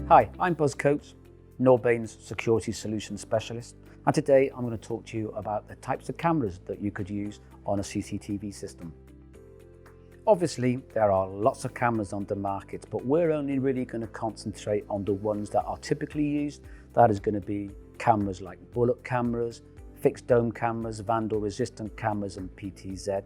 Hi, I'm Buzz Coates, Norbain's Security Solutions Specialist, and today I'm going to talk to you about the types of cameras that you could use on a CCTV system. Obviously, there are lots of cameras on the market, but we're only really going to concentrate on the ones that are typically used. That is going to be cameras like bullet cameras, fixed dome cameras, vandal resistant cameras, and PTZ.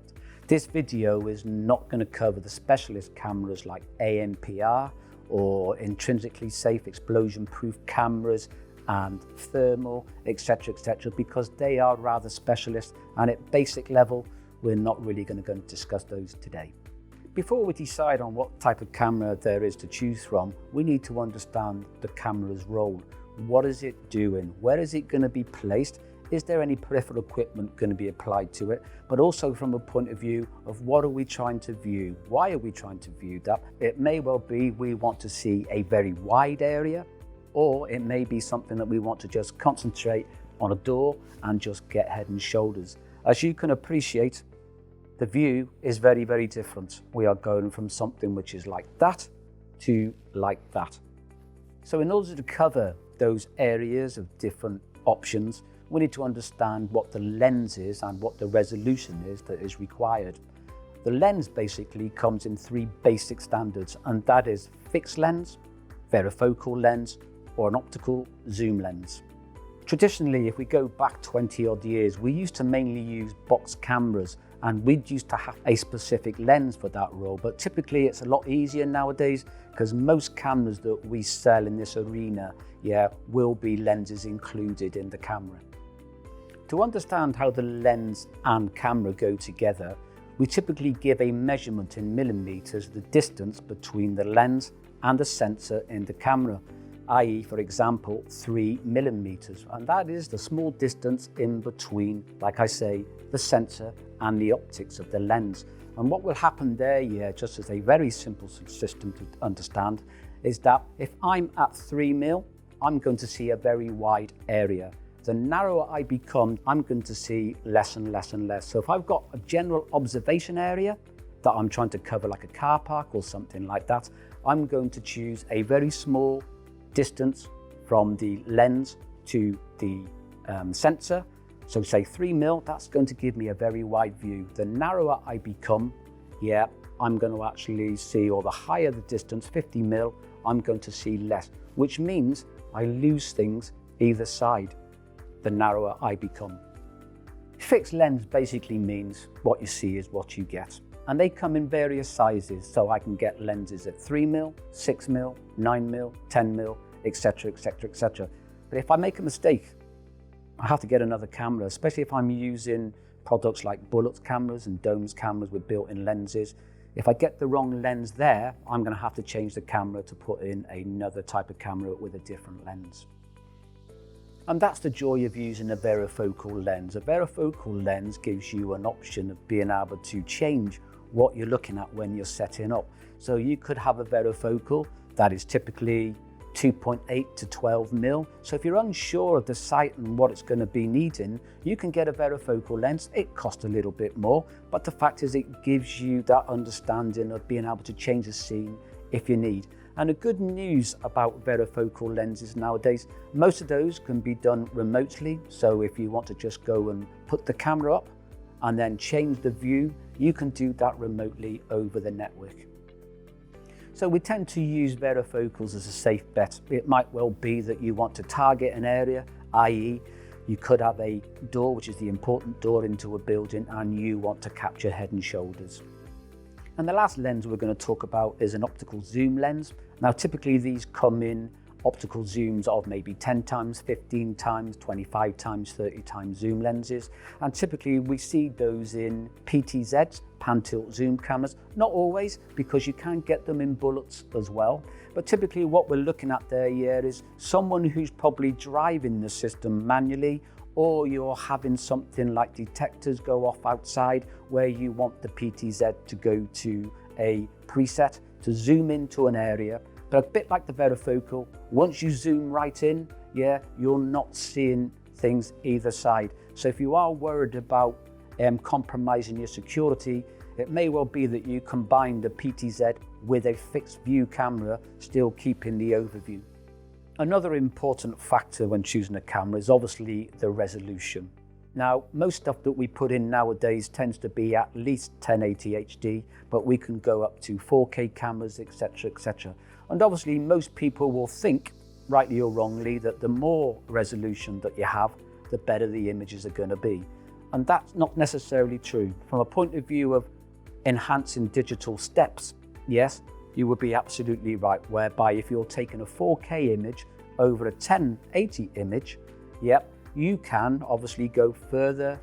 This video is not going to cover the specialist cameras like ANPR or intrinsically safe explosion-proof cameras and thermal, etc., because they are rather specialist, and at basic level, we're not really going to discuss those today. Before we decide on what type of camera there is to choose from, we need to understand the camera's role. What is it doing? Where is it going to be placed? Is there any peripheral equipment going to be applied to it? But also from a point of view of what are we trying to view? Why are we trying to view that? It may well be we want to see a very wide area, or it may be something that we want to just concentrate on a door and just get head and shoulders. As you can appreciate, the view is very, very different. We are going from something which is like that to like that. So in order to cover those areas of different options, we need to understand what the lens is and what the resolution is that is required. The lens basically comes in three basic standards, and that is fixed lens, varifocal lens, or an optical zoom lens. Traditionally, if we go back 20 odd years, we used to mainly use box cameras, and we used to have a specific lens for that role. But typically it's a lot easier nowadays because most cameras that we sell in this arena, will be lenses included in the camera. To understand how the lens and camera go together, we typically give a measurement in millimeters, the distance between the lens and the sensor in the camera, i.e., for example, 3 millimeters. And that is the small distance in between, like I say, the sensor and the optics of the lens. And what will happen there, just as a very simple system to understand, is that if I'm at 3 mil, I'm going to see a very wide area. The narrower I become, I'm going to see less and less and less. So if I've got a general observation area that I'm trying to cover, like a car park or something like that, I'm going to choose a very small distance from the lens to the sensor. So say 3 mil, that's going to give me a very wide view. The narrower I become, I'm going to actually see, or the higher the distance, 50 mil, I'm going to see less, which means I lose things either side, the narrower I become. Fixed lens basically means what you see is what you get. And they come in various sizes, so I can get lenses at 3 mil, 6 mil, 9 mil, 10 mil, etc. But if I make a mistake, I have to get another camera, especially if I'm using products like bullet cameras and domes cameras with built-in lenses. If I get the wrong lens there, I'm going to have to change the camera to put in another type of camera with a different lens. And that's the joy of using a varifocal lens. A varifocal lens gives you an option of being able to change what you're looking at when you're setting up. So you could have a varifocal that is typically 2.8 to 12 mil. So if you're unsure of the site and what it's going to be needing, you can get a varifocal lens. It costs a little bit more, but the fact is it gives you that understanding of being able to change the scene if you need. And the good news about varifocal lenses nowadays, most of those can be done remotely. So if you want to just go and put the camera up and then change the view, you can do that remotely over the network. So we tend to use varifocals as a safe bet. It might well be that you want to target an area, i.e. you could have a door, which is the important door into a building, and you want to capture head and shoulders. And the last lens we're going to talk about is an optical zoom lens. Now, typically these come in optical zooms of maybe 10 times, 15 times, 25 times, 30 times zoom lenses. And typically we see those in PTZs, pan tilt zoom cameras. Not always, because you can get them in bullets as well. But typically what we're looking at there is someone who's probably driving the system manually, or you're having something like detectors go off outside where you want the PTZ to go to a preset to zoom into an area. But a bit like the varifocal, once you zoom right in, you're not seeing things either side. So if you are worried about compromising your security, it may well be that you combine the PTZ with a fixed view camera, still keeping the overview. Another important factor when choosing a camera is obviously the resolution. Now, most stuff that we put in nowadays tends to be at least 1080 HD, but we can go up to 4K cameras, etc., etc. And obviously most people will think, rightly or wrongly, that the more resolution that you have, the better the images are going to be. And that's not necessarily true. From a point of view of enhancing digital steps, yes, you would be absolutely right, whereby if you're taking a 4K image over a 1080 image, yep, you can obviously go further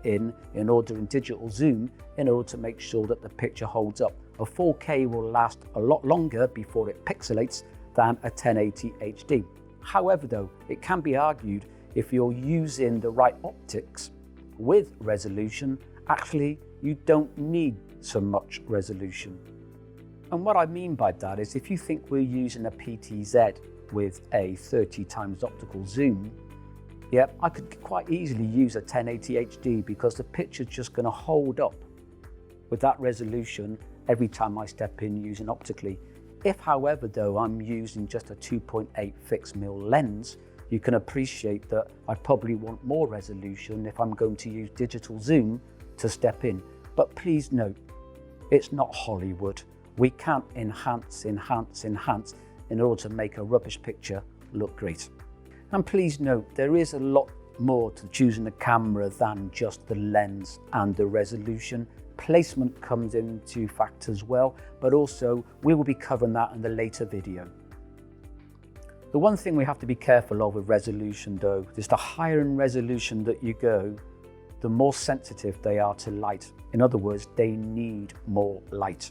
in order in digital zoom in order to make sure that the picture holds up. A 4K will last a lot longer before it pixelates than a 1080 HD. However though, it can be argued if you're using the right optics with resolution, actually you don't need so much resolution. And what I mean by that is if you think we're using a PTZ with a 30 times optical zoom, yeah, I could quite easily use a 1080 HD because the picture's just going to hold up with that resolution every time I step in using optically. If, however, though, I'm using just a 2.8 fixed mil lens, you can appreciate that I probably want more resolution if I'm going to use digital zoom to step in. But please note, it's not Hollywood. We can't enhance in order to make a rubbish picture look great. And please note, there is a lot more to choosing a camera than just the lens and the resolution. Placement comes into fact as well, but also we will be covering that in the later video. The one thing we have to be careful of with resolution though, is the higher in resolution that you go, the more sensitive they are to light. In other words, they need more light.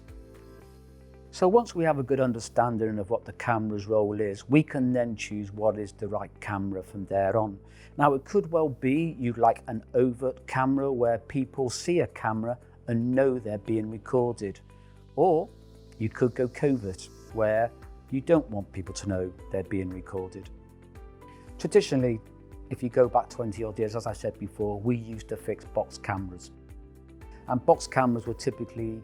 So once we have a good understanding of what the camera's role is, we can then choose what is the right camera from there on. Now it could well be you'd like an overt camera where people see a camera and know they're being recorded. Or you could go covert, where you don't want people to know they're being recorded. Traditionally, if you go back 20 odd years, as I said before, we used to fix box cameras. And box cameras were typically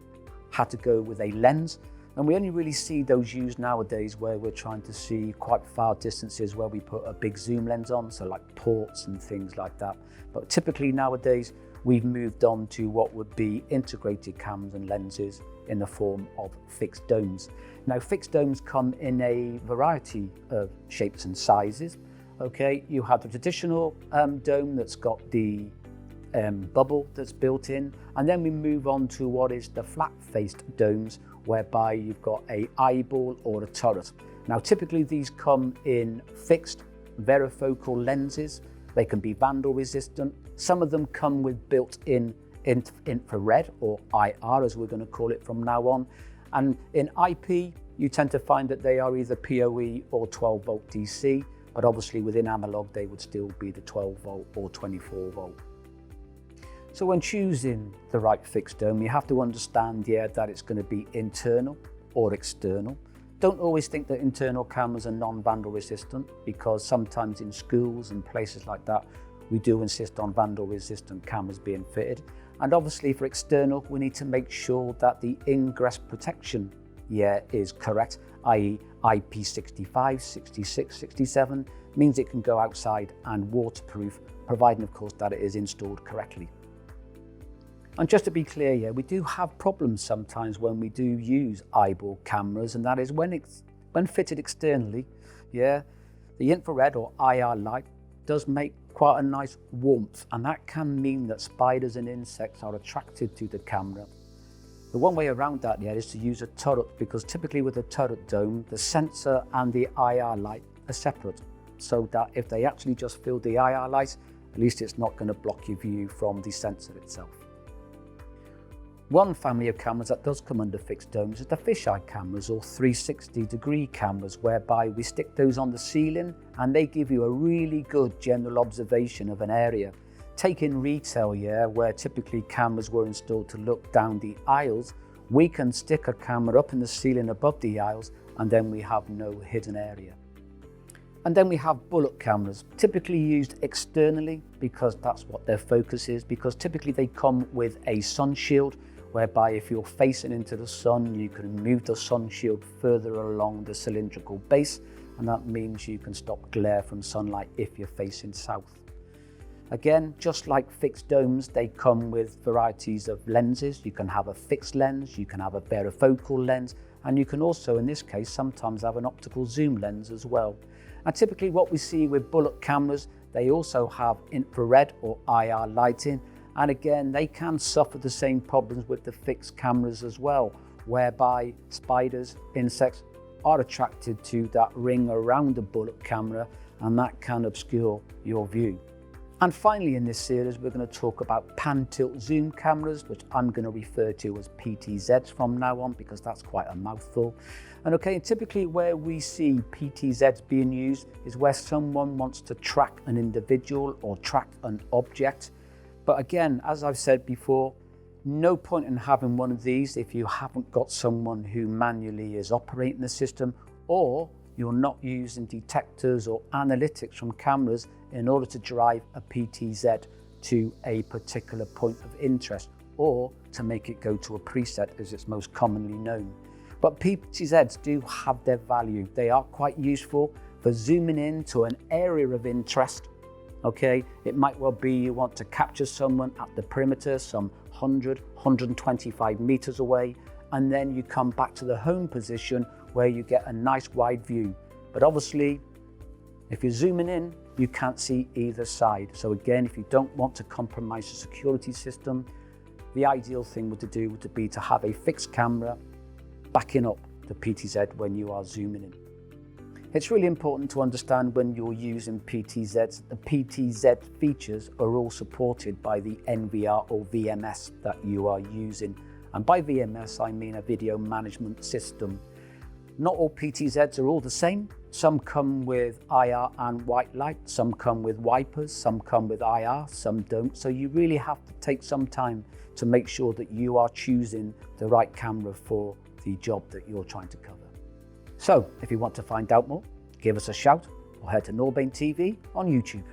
had to go with a lens. And we only really see those used nowadays where we're trying to see quite far distances where we put a big zoom lens on, so like ports and things like that. But typically nowadays, we've moved on to what would be integrated cameras and lenses in the form of fixed domes. Now, fixed domes come in a variety of shapes and sizes. Okay, you have the traditional dome that's got the bubble that's built in, and then we move on to what is the flat-faced domes, whereby you've got a eyeball or a turret. Now typically these come in fixed varifocal lenses. They can be vandal resistant. Some of them come with built-in infrared or IR, as we're going to call it from now on. And in IP, you tend to find that they are either PoE or 12 volt DC, but obviously within analog, they would still be the 12 volt or 24 volt. So when choosing the right fixed dome, you have to understand, that it's going to be internal or external. Don't always think that internal cameras are non-vandal resistant, because sometimes in schools and places like that, we do insist on vandal resistant cameras being fitted. And obviously for external, we need to make sure that the ingress protection is correct, i.e. IP65, 66, 67, means it can go outside and waterproof, providing of course that it is installed correctly. And just to be clear, we do have problems sometimes when we do use eyeball cameras, and that is when fitted externally, the infrared or IR light does make quite a nice warmth, and that can mean that spiders and insects are attracted to the camera. The one way around that is to use a turret, because typically with a turret dome, the sensor and the IR light are separate, so that if they actually just fill the IR light, at least it's not going to block your view from the sensor itself. One family of cameras that does come under fixed domes is the fisheye cameras, or 360-degree cameras, whereby we stick those on the ceiling and they give you a really good general observation of an area. Take in retail, where typically cameras were installed to look down the aisles, we can stick a camera up in the ceiling above the aisles and then we have no hidden area. And then we have bullet cameras, typically used externally because that's what their focus is, because typically they come with a sun shield, whereby if you're facing into the sun, you can move the sun shield further along the cylindrical base, and that means you can stop glare from sunlight if you're facing south. Again, just like fixed domes, they come with varieties of lenses. You can have a fixed lens, you can have a varifocal lens, and you can also, in this case, sometimes have an optical zoom lens as well. And typically what we see with bullet cameras, they also have infrared or IR lighting. And again, they can suffer the same problems with the fixed cameras as well, whereby spiders, insects are attracted to that ring around the bullet camera, and that can obscure your view. And finally in this series, we're going to talk about pan-tilt zoom cameras, which I'm going to refer to as PTZs from now on, because that's quite a mouthful. And okay, typically where we see PTZs being used is where someone wants to track an individual or track an object. But again, as I've said before, no point in having one of these if you haven't got someone who manually is operating the system, or you're not using detectors or analytics from cameras in order to drive a PTZ to a particular point of interest, or to make it go to a preset as it's most commonly known. But PTZs do have their value. They are quite useful for zooming in to an area of interest. Okay, it might well be you want to capture someone at the perimeter, some 100, 125 meters away, and then you come back to the home position where you get a nice wide view. But obviously, if you're zooming in, you can't see either side. So again, if you don't want to compromise the security system, the ideal thing would be to have a fixed camera backing up the PTZ when you are zooming in. It's really important to understand when you're using PTZs, the PTZ features are all supported by the NVR or VMS that you are using. And by VMS, I mean a video management system. Not all PTZs are all the same. Some come with IR and white light, some come with wipers, some come with IR, some don't. So you really have to take some time to make sure that you are choosing the right camera for the job that you're trying to cover. So if you want to find out more, give us a shout or head to Norbain TV on YouTube.